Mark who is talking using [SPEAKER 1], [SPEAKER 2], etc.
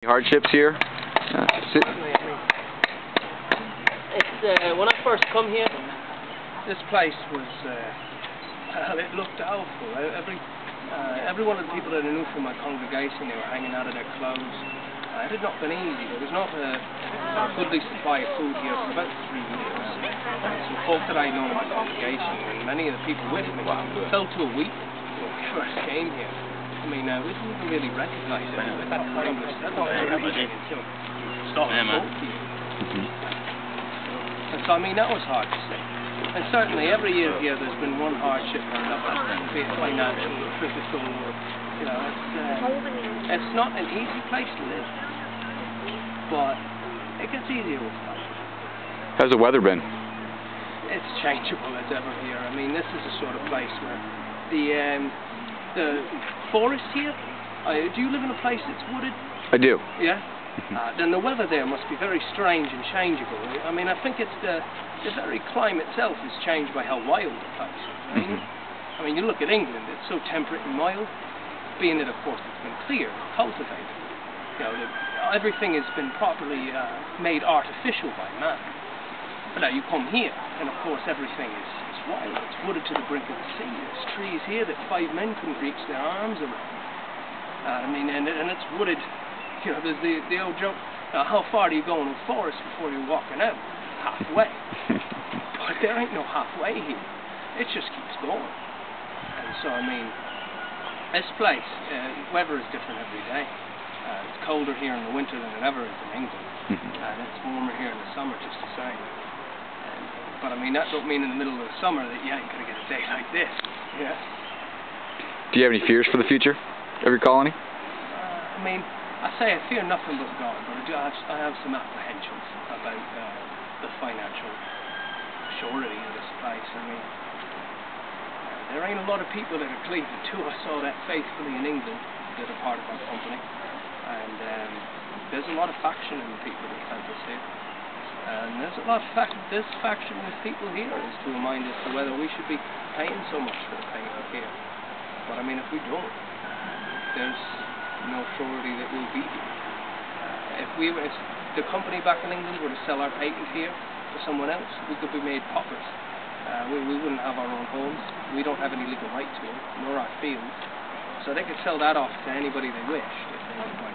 [SPEAKER 1] Hardships here.
[SPEAKER 2] When I first come here, this place was, well, it looked awful. Every one of the people that I knew from my congregation, they were hanging out of their clothes. It had not been easy. There was not a goodly supply of food here for about 3 years. Some folk that I know in my congregation, and many of the people with me, fell to a week when we first came here. I mean, we didn't even really recognise it. We thought English settlement until started talking. And so, I mean, that was hard to see. And certainly, every year here, there's been one hardship or another, be it financial or physical, or, you know, it's not an easy place to live. But it gets easier with time.
[SPEAKER 1] How's the weather been?
[SPEAKER 2] It's changeable as ever here. I mean, this is the sort of place where the forest here, do you live in a place that's wooded?
[SPEAKER 1] I do.
[SPEAKER 2] Yeah? Then the weather there must be very strange and changeable. I mean, I think it's the very climate itself is changed by how wild the place is. I mean, you look at England, it's so temperate and mild, being that, of course, it's been cleared, cultivated. You know, everything has been properly made artificial by man. But now you come here, and of course everything is wild. It's wooded to the brink of the sea. There's trees here that 5 men couldn't reach their arms around. I mean, and it's wooded. You know, there's the old joke, how far do you go in a forest before you're walking out? Halfway. But there ain't no halfway here. It just keeps going. And so, I mean, this place, weather is different every day. It's colder here in the winter than it ever is in England. And it's warmer here in the summer, just the same. But I mean, that don't mean in the middle of the summer that you ain't going to get a day like this. Yeah.
[SPEAKER 1] Do you have any fears for the future of your colony?
[SPEAKER 2] I mean, I say I fear nothing but God, but I have some apprehensions about the financial surety of this place. I mean, there ain't a lot of people that are cleaving to us all that faithfully in England that are part of our company. And there's a lot of faction in the people that sent us here. And there's a lot of this faction with people here is to remind us to whether we should be paying so much for the painting here. But I mean, if we don't, there's no surety that we'll be here. If the company back in England were to sell our patent here to someone else, we could be made paupers. We wouldn't have our own homes. We don't have any legal right to them, nor our fields. So they could sell that off to anybody they wished if they wanted.